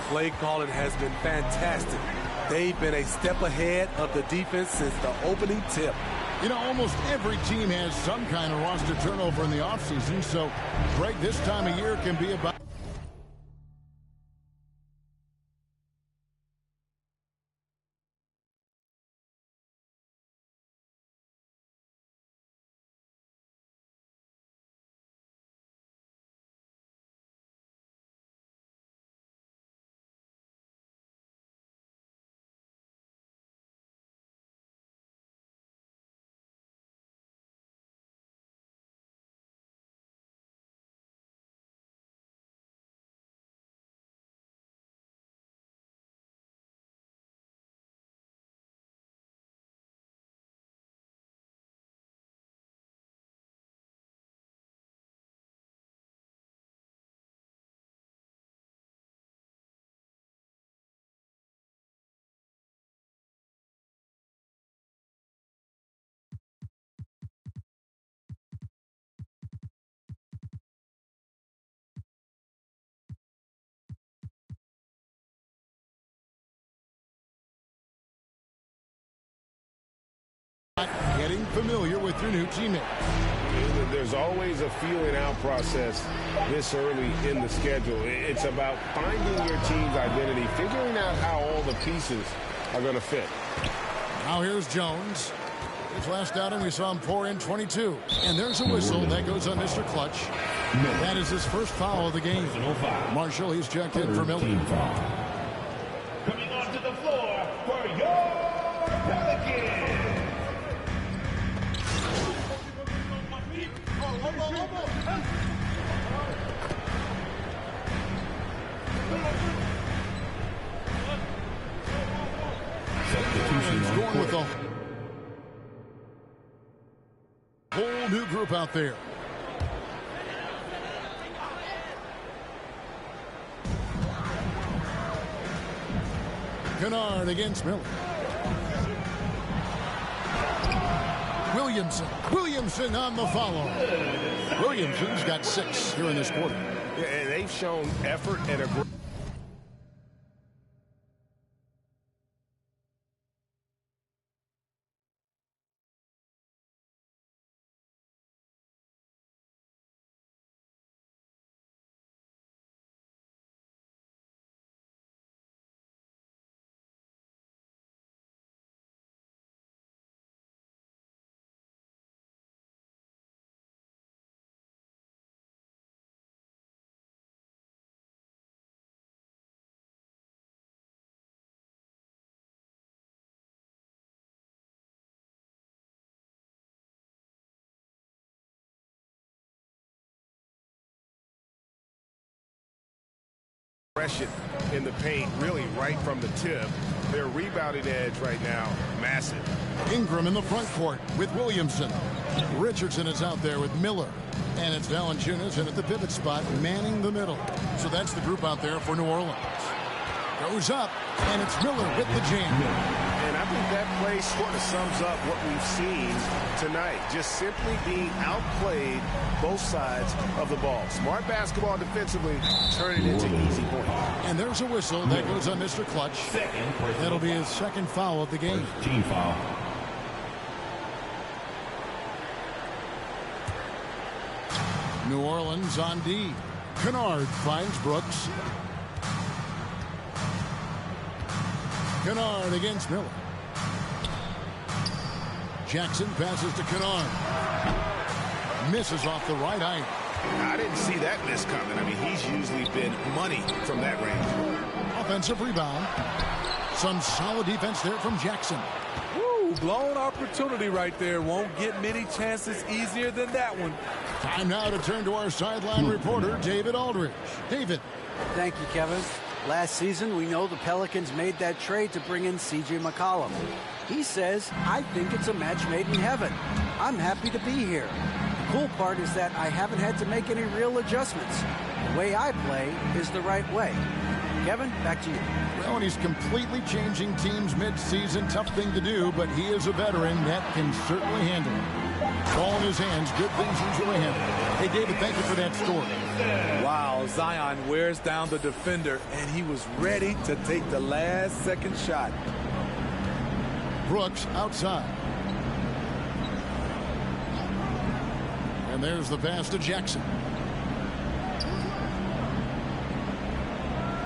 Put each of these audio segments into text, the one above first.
play calling has been fantastic. They've been a step ahead of the defense since the opening tip. You know, almost every team has some kind of roster turnover in the offseason, so break this time of year can be about... Getting familiar with your new teammates. There's always a feeling out process this early in the schedule. It's about finding your team's identity, figuring out how all the pieces are going to fit. Now here's Jones. His last outing, we saw him pour in 22. And there's a whistle. That goes on Mr. Clutch. That is his first foul of the game. Marshall, he's checked in for Miller. Coming onto the floor for your Pelicans. Substitution going with a whole new group out there. Kennard against Miller. Williamson on the follow. Williamson's got 6 here in this quarter. Yeah, and they've shown effort and a aggression in the paint, really right from the tip. Their rebounding edge right now, massive. Ingram in the front court with Williamson. Richardson is out there with Miller. And it's Valanciunas in at the pivot spot, manning the middle. So that's the group out there for New Orleans. Goes up, and it's Miller with the jam. And I think that play sort of sums up what we've seen tonight. Just simply being outplayed both sides of the ball. Smart basketball defensively, turning it into easy points. And there's a whistle. That goes on Mr. Clutch. That'll be his second foul of the game. Team foul. New Orleans on D. Kennard finds Brooks. Kennard against Miller. Jackson passes to Kennard. Misses off the right eye. I didn't see that miss coming. I mean, he's usually been money from that range. Offensive rebound. Some solid defense there from Jackson. Woo, blown opportunity right there. Won't get many chances easier than that one. Time now to turn to our sideline reporter, David Aldridge. David. Thank you, Kevin. Last season, we know the Pelicans made that trade to bring in C.J. McCollum. He says, I think it's a match made in heaven. I'm happy to be here. The cool part is that I haven't had to make any real adjustments. The way I play is the right way. Kevin, back to you. Well, and he's completely changing teams mid-season. Tough thing to do, but he is a veteran that can certainly handle it. Ball in his hands. Good things usually happen. Hey, David, thank you for that story. Wow, Zion wears down the defender, and he was ready to take the last-second shot. Brooks outside. And there's the pass to Jackson.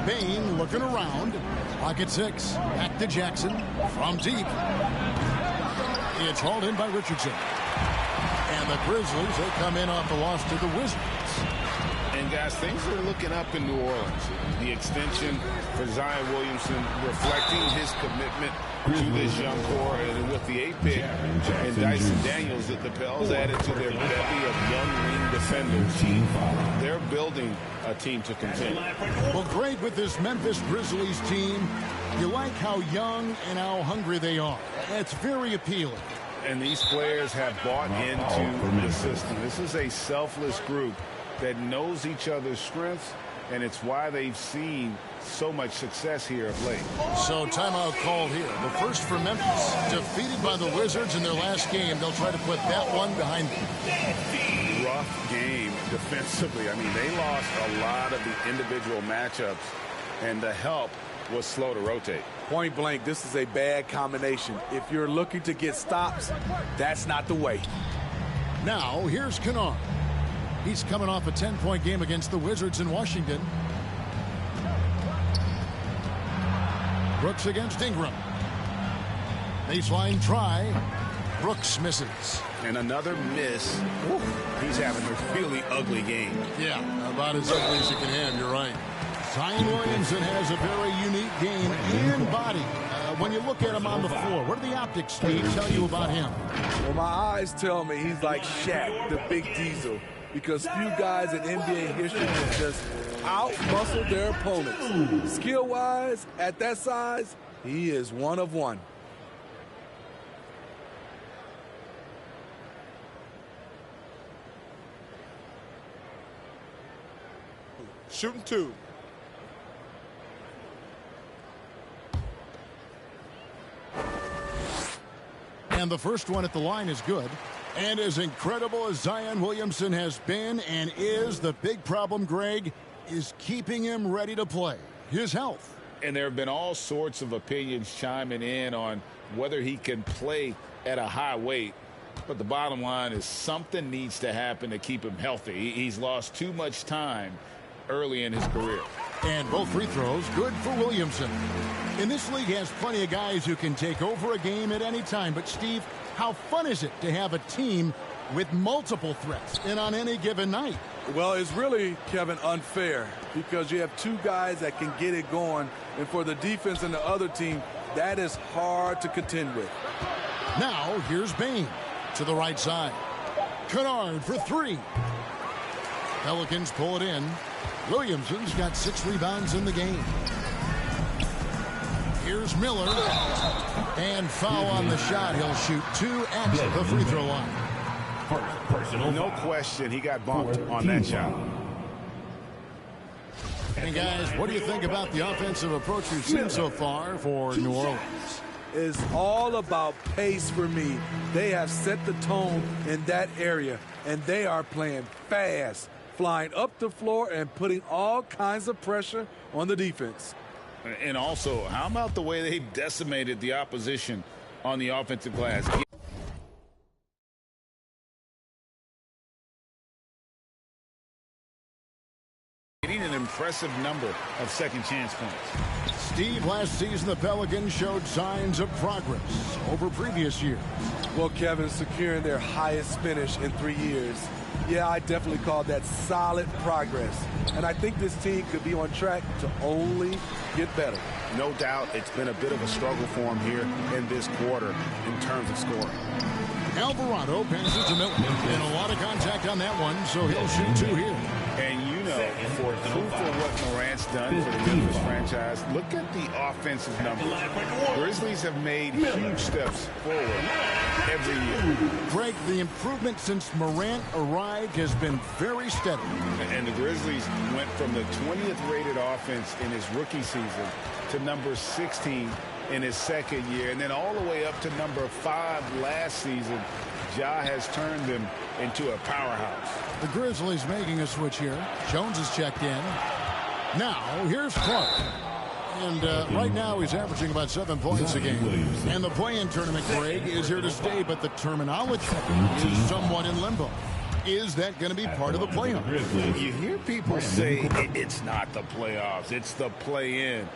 Bain looking around. Clock at 6. Back to Jackson from deep. It's hauled in by Richardson. And the Grizzlies, they come in off the loss to the Wizards. And guys, things are looking up in New Orleans. The extension for Zion Williamson reflecting his commitment to this young core, and with the 8th pick and Dyson Daniels, that the Pels added to their bevy of young wing defenders. They're building a team to contend. Well, great with this Memphis Grizzlies team. You like how young and how hungry they are. That's very appealing. And these players have bought into the system. This is a selfless group that knows each other's strengths, and it's why they've seen so much success here of late. So timeout called here. The first for Memphis. Defeated by the Wizards in their last game. They'll try to put that one behind them. Rough game defensively. I mean, they lost a lot of the individual matchups, and the help was slow to rotate. Point blank, this is a bad combination. If you're looking to get stops, that's not the way. Now, here's Kennard. He's coming off a 10-point game against the Wizards in Washington. Brooks against Ingram. Baseline try. Brooks misses. And another miss. Ooh, he's having a really ugly game. Yeah, about as ugly as you can have. You're right. Zion Williamson has a very unique game and body. When you look at him on the floor, what do the optics, Steve, tell you about him? Well, my eyes tell me he's like Shaq, the big diesel, because few guys in NBA history can just out-muscle their opponents. Skill-wise, at that size, he is one of one. Shooting 2. And the first one at the line is good. And as incredible as Zion Williamson has been and is, the big problem, Greg, is keeping him ready to play. His health. And there have been all sorts of opinions chiming in on whether he can play at a high weight. But the bottom line is something needs to happen to keep him healthy. He's lost too much time early in his career. And both free throws good for Williamson. And this league has plenty of guys who can take over a game at any time. But, Steve, how fun is it to have a team with multiple threats and on any given night? Well, it's really, Kevin, unfair because you have two guys that can get it going. And for the defense and the other team, that is hard to contend with. Now, here's Bain to the right side. Kennard for 3. Pelicans pull it in. Williamson's got 6 rebounds in the game. Here's Miller. And foul on the shot. He'll shoot 2 at the free throw line. No question he got bumped on that shot. And guys, what do you think about the offensive approach we've seen so far for New Orleans? It's all about pace for me. They have set the tone in that area, and they are playing fast, flying up the floor and putting all kinds of pressure on the defense. And also, how about the way they decimated the opposition on the offensive glass? Getting an impressive number of second chance points. Steve, last season the Pelicans showed signs of progress over previous years. Well, Kevin, securing their highest finish in 3 years. Yeah, I definitely call that solid progress. And I think this team could be on track to only get better. No doubt it's been a bit of a struggle for him here in this quarter in terms of scoring. Alvarado passes to Miller. And a lot of contact on that one, so he'll shoot 2 here. And you know, for proof of what Morant's done for the Memphis franchise, look at the offensive numbers. Grizzlies have made huge steps forward every year. Greg, the improvement since Morant arrived has been very steady. And the Grizzlies went from the 20th rated offense in his rookie season to number 16 in his second year, and then all the way up to number 5 last season. Ja has turned them into a powerhouse. The Grizzlies making a switch here. Jones is checked in. Now, here's Clark. And right now, he's averaging about 7 points a game. And the play-in tournament, Greg, is here to stay, but the terminology is somewhat in limbo. Is that going to be part of the playoffs? You hear people say it's not the playoffs, it's the play-in.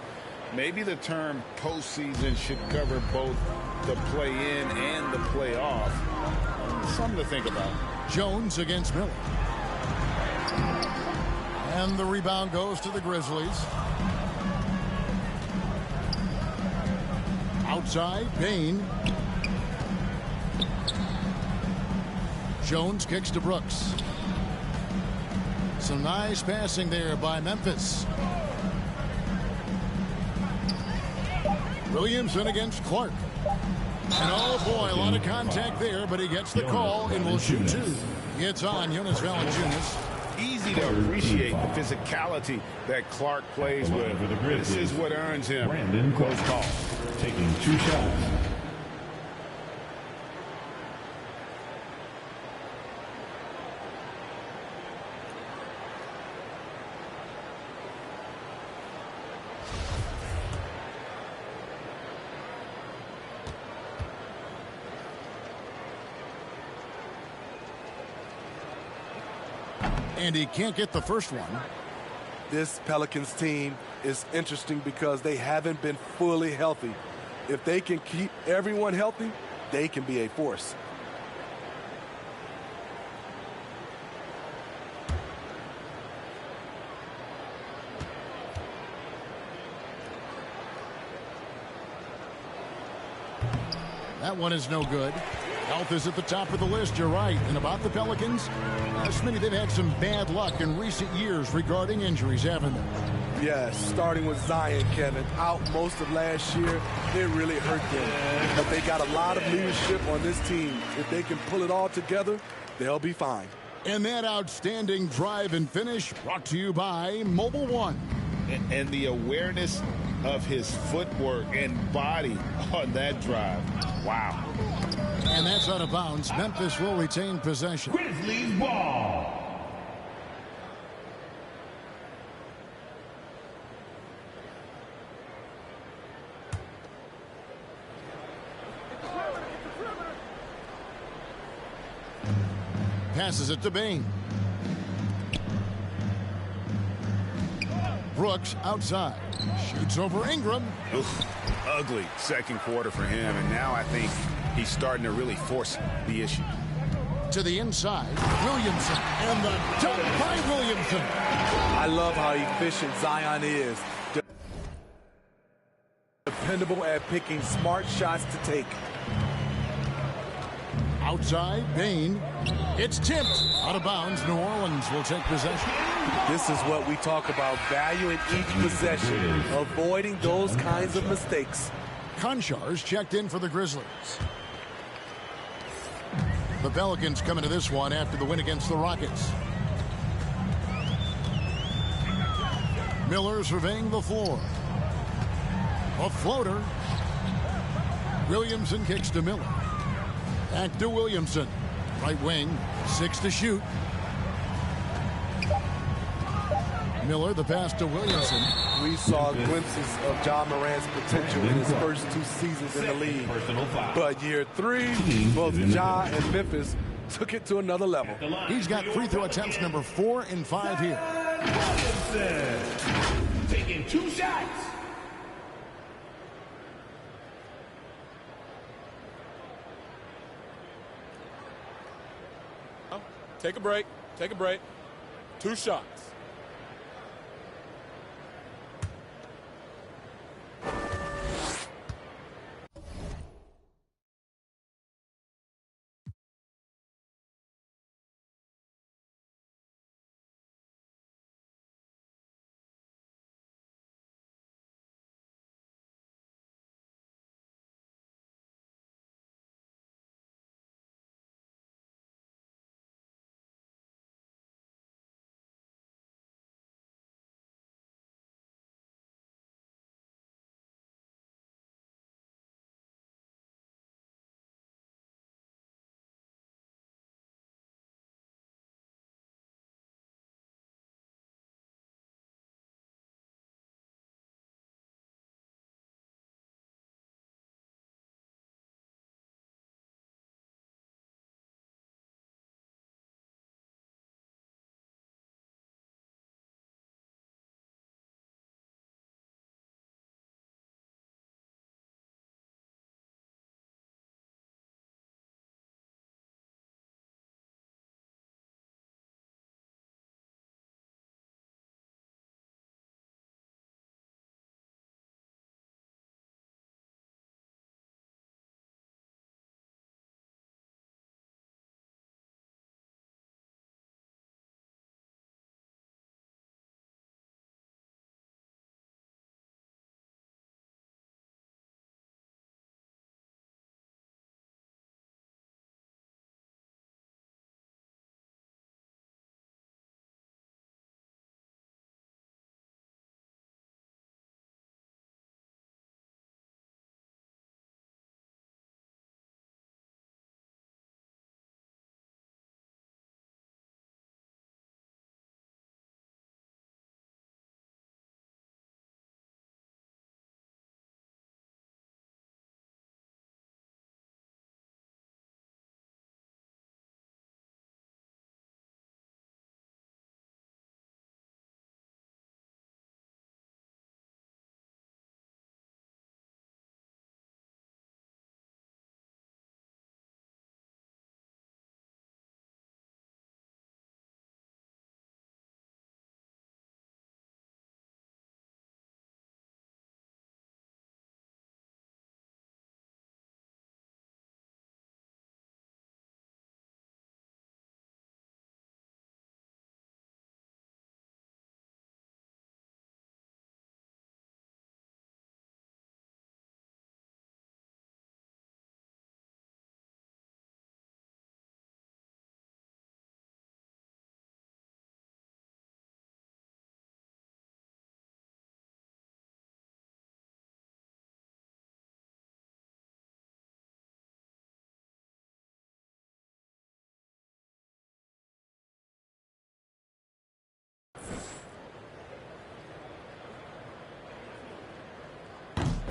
Maybe the term postseason should cover both the play-in and the playoff. Something to think about. Jones against Miller. And the rebound goes to the Grizzlies. Outside, Payne. Jones kicks to Brooks. Some nice passing there by Memphis. Williamson against Clark. And oh boy, a lot of contact there, but he gets the call and will shoot 2. It's on Jonas Valanciunas. Easy to appreciate the physicality that Clark plays with. This is what earns him close call. Taking 2 shots. And he can't get the first one. This Pelicans team is interesting because they haven't been fully healthy. If they can keep everyone healthy, they can be a force. That one is no good. Health is at the top of the list, you're right. And about the Pelicans, Smitty, they've had some bad luck in recent years regarding injuries, haven't they? Yes, starting with Zion, Kevin, out most of last year. It really hurt them. But they got a lot of leadership on this team. If they can pull it all together, they'll be fine. And that outstanding drive and finish brought to you by Mobile One. And the awareness of his footwork and body on that drive. Wow. And that's out of bounds. Memphis will retain possession. Grizzlies ball. Passes it to Bain. Brooks outside. Shoots over Ingram. Oof, ugly second quarter for him, and now I think he's starting to really force the issue. To the inside, Williamson, and the dunk by Williamson. I love how efficient Zion is. Dependable at picking smart shots to take. Outside, Bain. It's tipped. Out of bounds. New Orleans will take possession. This is what we talk about, valuing each possession, avoiding those kinds of mistakes. Konchar's checked in for the Grizzlies. The Pelicans come into this one after the win against the Rockets. Miller surveying the floor. A floater. Williamson kicks to Miller. Back to Williamson. Right wing. 6 to shoot. Miller, the pass to Williamson. We saw glimpses of Ja Morant's potential in his first 2 seasons in the league. But year 3, both Ja and Memphis took it to another level. He's got free throw attempts number 4 and 5 here. Williamson taking 2 shots. Take a break. Take a break. 2 shots.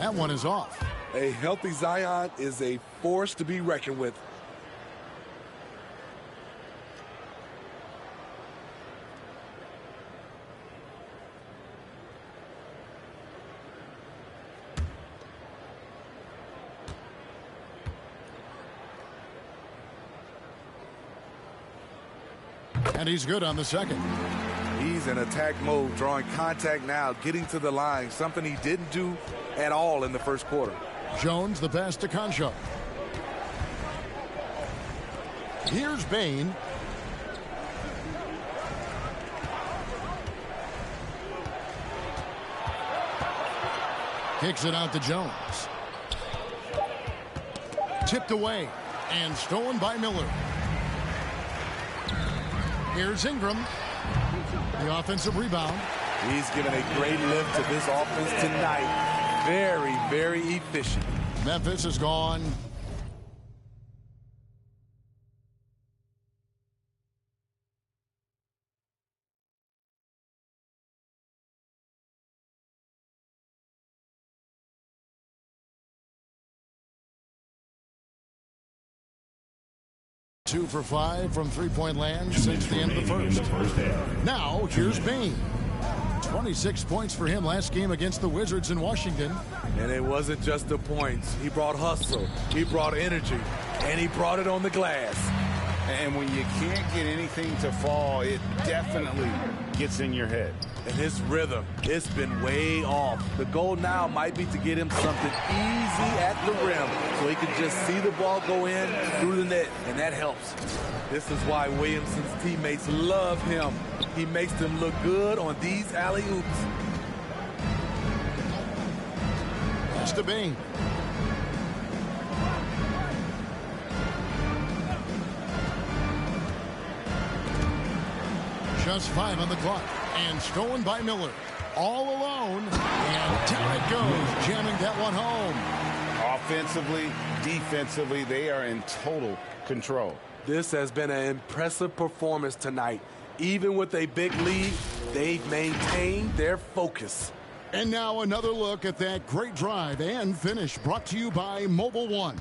That one is off. A healthy Zion is a force to be reckoned with. And he's good on the second. He's in attack mode, drawing contact now, getting to the line, something he didn't do at all in the first quarter. Jones, the pass to Concho. Here's Bain. Kicks it out to Jones. Tipped away and stolen by Miller. Here's Ingram. The offensive rebound. He's given a great lift to this offense tonight. Very, very efficient. Memphis is gone. Two for 5 from three-point land since the end of the first. Now, here's Bain. 26 points for him last game against the Wizards in Washington. And it wasn't just the points. He brought hustle, he brought energy, and he brought it on the glass. And when you can't get anything to fall, it definitely gets in your head. And his rhythm, it's been way off. The goal now might be to get him something easy at the rim so he can just see the ball go in through the net, and that helps. This is why Williamson's teammates love him. He makes them look good on these alley-oops. That's to Bain. Just 5 on the clock. And stolen by Miller. All alone. And down it goes. Jamming that one home. Offensively, defensively, they are in total control. This has been an impressive performance tonight. Even with a big lead, they've maintained their focus. And now another look at that great drive and finish brought to you by Mobile One.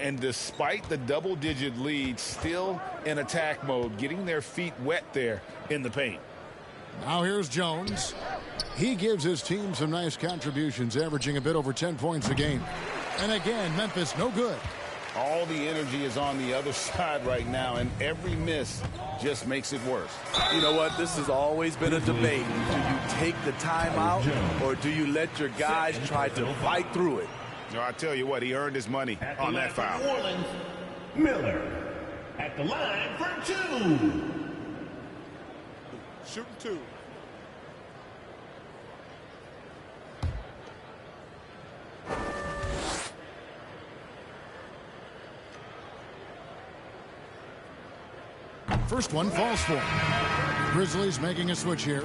And despite the double-digit lead, still in attack mode, getting their feet wet there in the paint. Now here's Jones. He gives his team some nice contributions, averaging a bit over 10 points a game. And again, Memphis no good. All the energy is on the other side right now, and every miss just makes it worse. You know what? This has always been a debate. Do you take the timeout, or do you let your guys try to fight through it? No, I tell you what, he earned his money on that foul. New Orleans, Miller at the line for 2. Shooting 2. First one falls for him. Grizzlies making a switch here.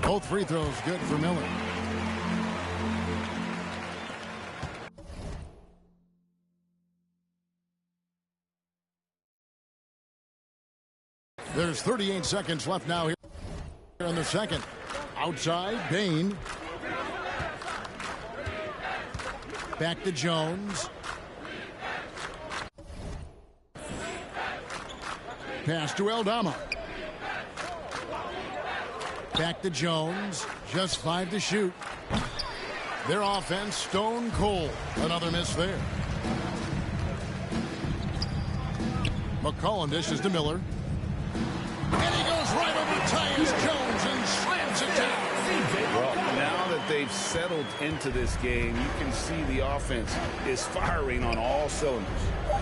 Both free throws good for Miller. There's 38 seconds left now here in the second. Outside, Bain. Back to Jones. Pass to Aldama. Back to Jones. Just 5 to shoot. Their offense stone cold. Another miss there. McCollum dishes to Miller. And he goes right over Tyus Jones and slams it down. Well, now that they've settled into this game, you can see the offense is firing on all cylinders.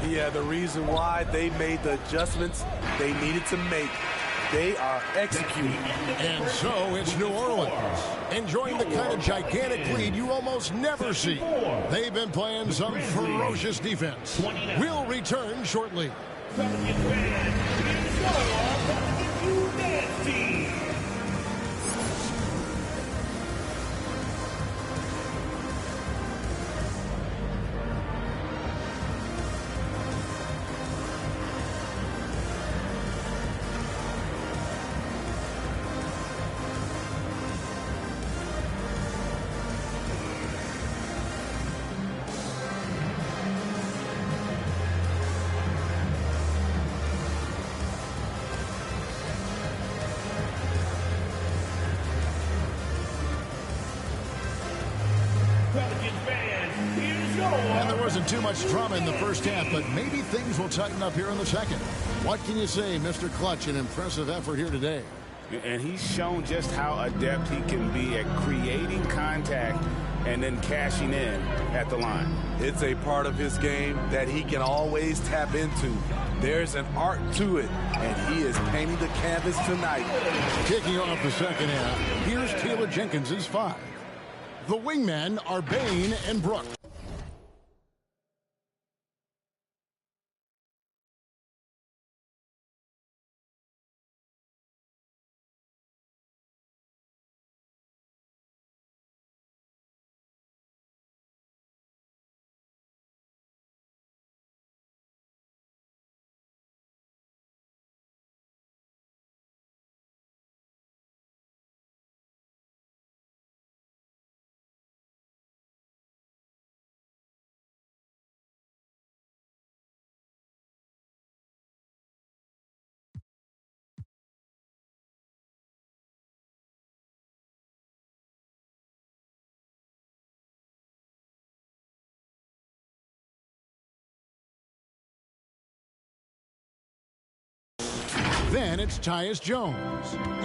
Yeah, the reason why they made the adjustments they needed to make. They are executing. And so it's New Orleans enjoying the kind of gigantic lead you almost never see. They've been playing some ferocious defense. We'll return shortly. Pelicans fans, here's your... And there wasn't too much drama in the first half, but maybe things will tighten up here in the second. What can you say, Mr. Clutch? An impressive effort here today. And he's shown just how adept he can be at creating contact and then cashing in at the line. It's a part of his game that he can always tap into. There's an art to it, and he is painting the canvas tonight. Kicking off the second half, here's Taylor Jenkins's 5. The wingmen are Bain and Brooks. Then it's Tyus Jones.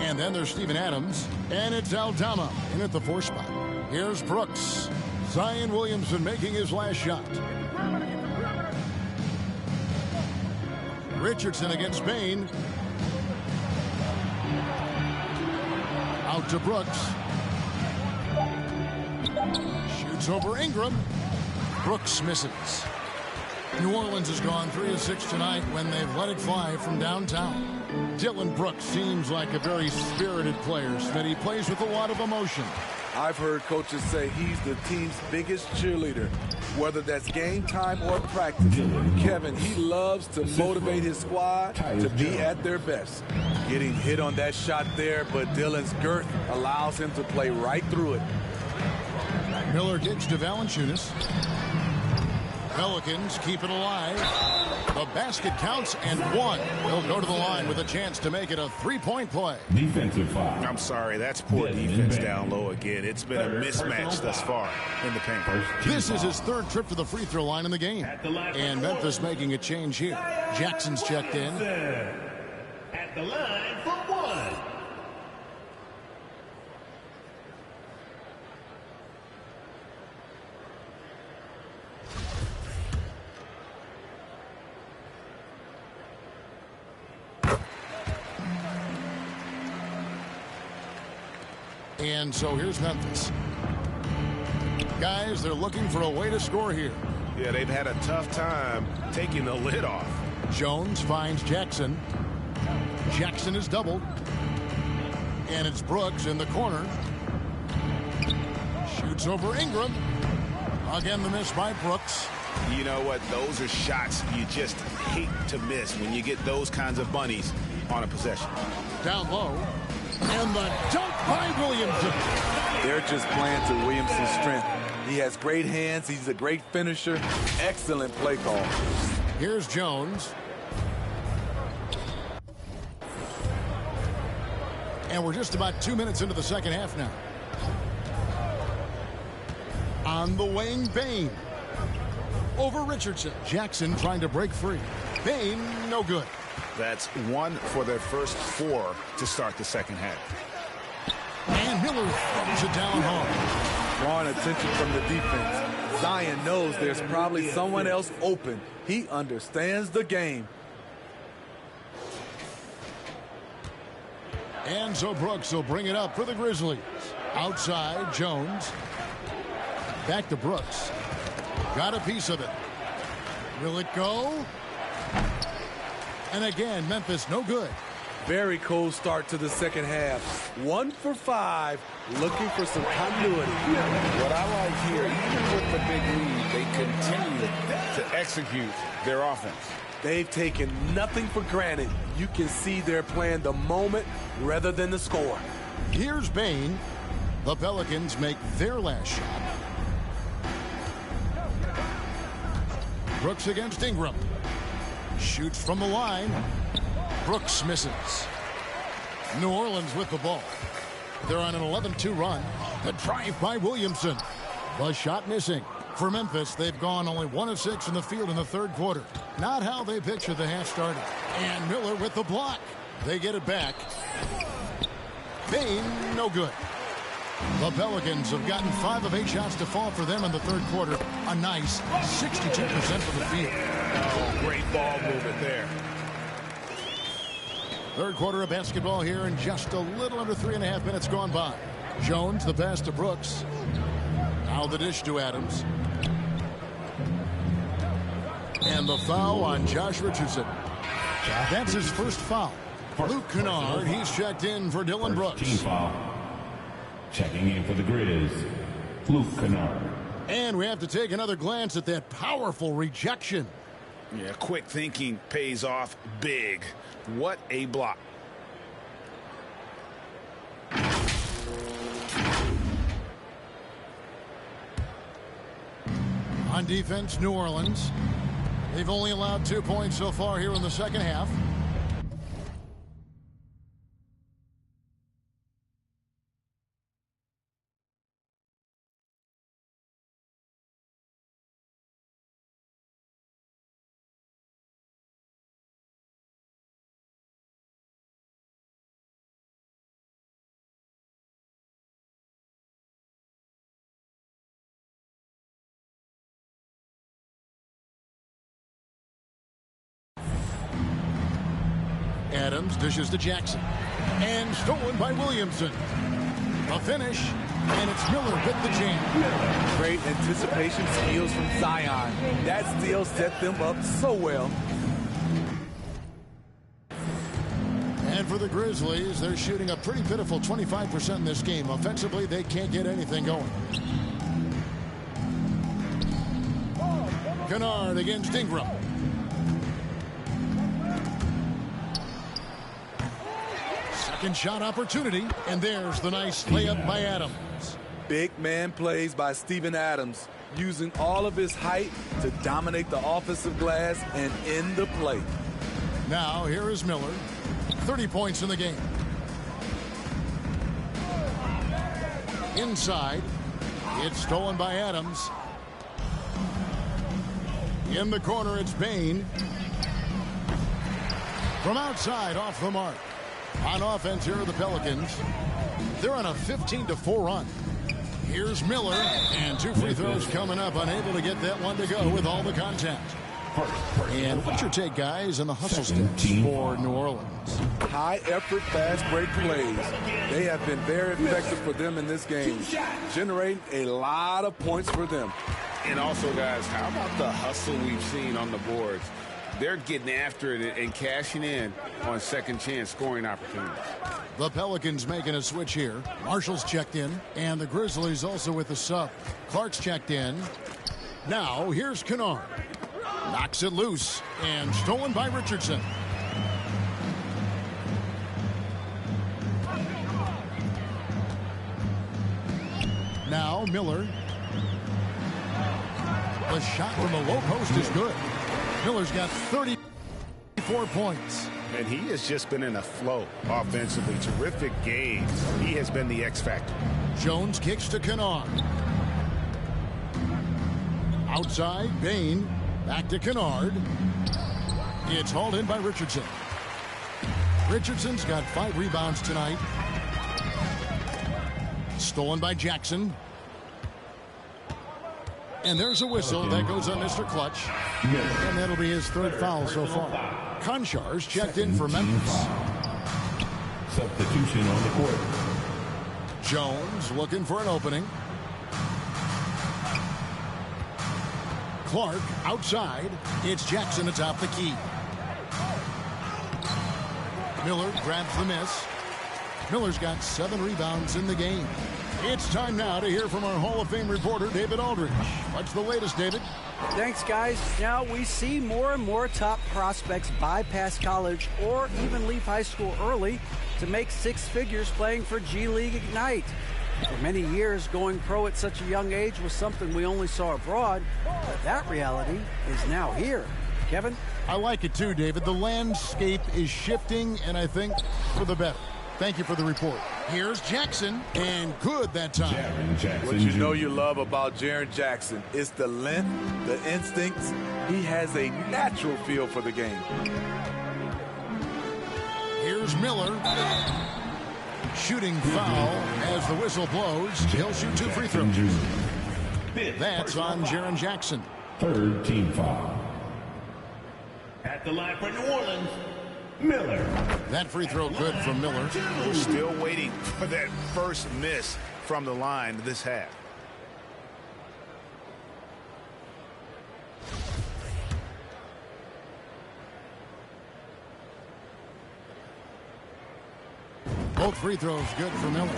And then there's Steven Adams. And it's Aldama in at the 4 spot. Here's Brooks. Zion Williamson making his last shot. Richardson against Bain. Out to Brooks. Shoots over Ingram. Brooks misses. New Orleans has gone 3 of 6 tonight when they've let it fly from downtown. Dylan Brooks seems like a very spirited player, Smith. He plays with a lot of emotion. I've heard coaches say he's the team's biggest cheerleader, whether that's game time or practice. Kevin, he loves to motivate his squad to be at their best. Getting hit on that shot there, but Dylan's girth allows him to play right through it. Miller gets to Valanciunas. Pelicans keep it alive. The basket counts and 1. He'll go to the line with a chance to make it a 3-point play. Defensive foul. I'm sorry, that's poor defense down low again. It's been a mismatch thus far in the paint. This is his 3rd trip to the free throw line in the game. And Memphis making a change here. Jackson's checked in. At the line for 1. And so here's Memphis. Guys, they're looking for a way to score here. Yeah, they've had a tough time taking the lid off. Jones finds Jackson. Jackson is doubled. And it's Brooks in the corner. Shoots over Ingram. Again, the miss by Brooks. You know what? Those are shots you just hate to miss when you get those kinds of bunnies on a possession. Down low. And the dunk by Williamson. They're just playing to Williamson's strength. He has great hands. He's a great finisher. Excellent play call. Here's Jones. And we're just about 2 minutes into the second half now. On the wing, Bain. Over Richardson. Jackson trying to break free. Bain, no good. That's 1 for their first 4 to start the second half. And Miller throws it down home. Drawing attention from the defense. Zion knows there's probably someone else open. He understands the game. And so Brooks will bring it up for the Grizzlies. Outside, Jones. Back to Brooks. Got a piece of it. Will it go? And again, Memphis no good. Very cold start to the second half. 1 for 5, looking for some continuity. What I like here, even with the big lead, they continue to execute their offense. They've taken nothing for granted. You can see they're playing the moment rather than the score. Here's Bain. The Pelicans make their last shot. Brooks against Ingram. Shoots from the line. Brooks misses. New Orleans with the ball. They're on an 11-2 run. The drive by Williamson. The shot missing. For Memphis, they've gone only 1 of 6 in the field in the third quarter. Not how they pictured the half started. And Miller with the block. They get it back. Bain, no good. The Pelicans have gotten 5 of 8 shots to fall for them in the third quarter. A nice 62% from the field. Oh, great ball movement there. Third quarter of basketball here, and just a little under 3.5 minutes gone by. Jones, the pass to Brooks. Now the dish to Adams. And the foul on Josh Richardson. That's his first foul. Luke Kennard, he's checked in for Dylan Brooks. Team foul. Checking in for the Grizz, Luke Kennard. And we have to take another glance at that powerful rejection. Yeah, quick thinking pays off big. What a block. On defense, New Orleans. They've only allowed 2 points so far here in the second half. Adams dishes to Jackson. And stolen by Williamson. A finish. And it's Miller with the jam. Great anticipation skills from Zion. That steal set them up so well. And for the Grizzlies, they're shooting a pretty pitiful 25% in this game. Offensively, they can't get anything going. Kennard against Ingram. Second shot opportunity, and there's the nice layup by Adams. Big man plays by Steven Adams, using all of his height to dominate the offensive glass and end the play. Now here is Miller. 30 points in the game. Inside. It's stolen by Adams. In the corner, it's Bain. From outside, off the mark. On offense, here are the Pelicans. They're on a 15-4 run. Here's Miller, and 2 free throws coming up. Unable to get that one to go with all the contact. And what's your take, guys, on the hustle steps for New Orleans? High-effort, fast-break plays. They have been very effective for them in this game, generating a lot of points for them. And also, guys, how about the hustle we've seen on the boards? They're getting after it and cashing in on second chance scoring opportunities. The Pelicans making a switch here. Marshall's checked in, and the Grizzlies also with the sub. Clark's checked in. Now, here's Kennard. Knocks it loose, and stolen by Richardson. Now, Miller. The shot from the low post is good. Miller's got 34 points. And he has just been in a flow offensively. Terrific game. He has been the X factor. Jones kicks to Kennard. Outside, Bain. Back to Kennard. It's hauled in by Richardson. Richardson's got 5 rebounds tonight. Stolen by Jackson. And there's a whistle that goes on Mr. Clutch. And that'll be his 3rd foul so far. Konchar's checked in for Memphis. Substitution on the court. Jones looking for an opening. Clark outside. It's Jackson atop the key. Miller grabs the miss. Miller's got 7 rebounds in the game. It's time now to hear from our Hall of Fame reporter, David Aldridge. What's the latest, David? Thanks, guys. Now we see more and more top prospects bypass college or even leave high school early to make 6 figures playing for G League Ignite. For many years, going pro at such a young age was something we only saw abroad, but that reality is now here. Kevin? I like it too, David. The landscape is shifting, and I think for the better. Thank you for the report. Here's Jackson, and good that time. Jaren Jackson What you know Jr. you love about Jaren Jackson is the length, the instincts. He has a natural feel for the game. Here's Miller. Shooting foul as the whistle blows. He'll shoot 2 free throws. That's on Jaren Jackson. Third team foul. At the line for New Orleans, Miller. That free throw good from Miller. We're still waiting for that first miss from the line this half. Both free throws good for Miller.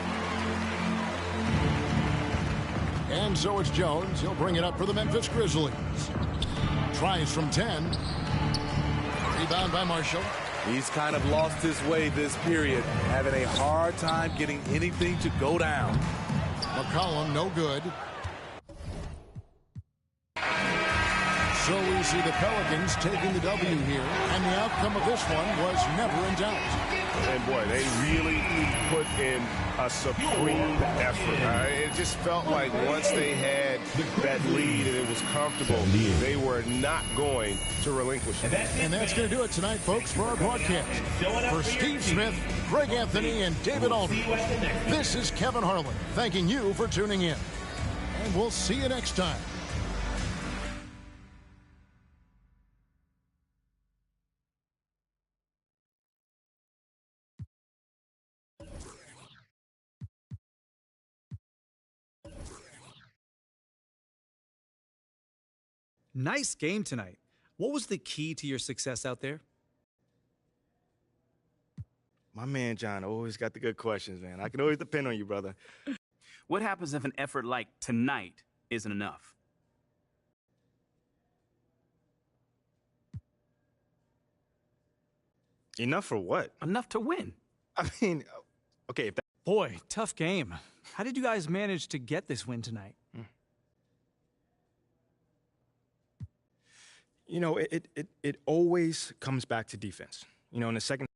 And so it's Jones. He'll bring it up for the Memphis Grizzlies. Tries from 10. Rebound by Marshall. He's kind of lost his way this period, having a hard time getting anything to go down. McCollum, no good. So we see the Pelicans taking the W here, and the outcome of this one was never in doubt. And boy, they really put in a supreme effort. It just felt like once they had that lead and it was comfortable, they were not going to relinquish it. And that's going to do it tonight, folks, for our broadcast. For Steve Smith, Greg Anthony, and David Aldridge, this is Kevin Harlan thanking you for tuning in. And we'll see you next time. Nice game tonight. What was the key to your success out there? My man John always got the good questions, man. I can always depend on you, brother. What happens if an effort like tonight isn't enough? Enough for what? Enough to win. I mean, okay, if that Boy, tough game. How did you guys manage to get this win tonight? you know, it always comes back to defense. You know, in the second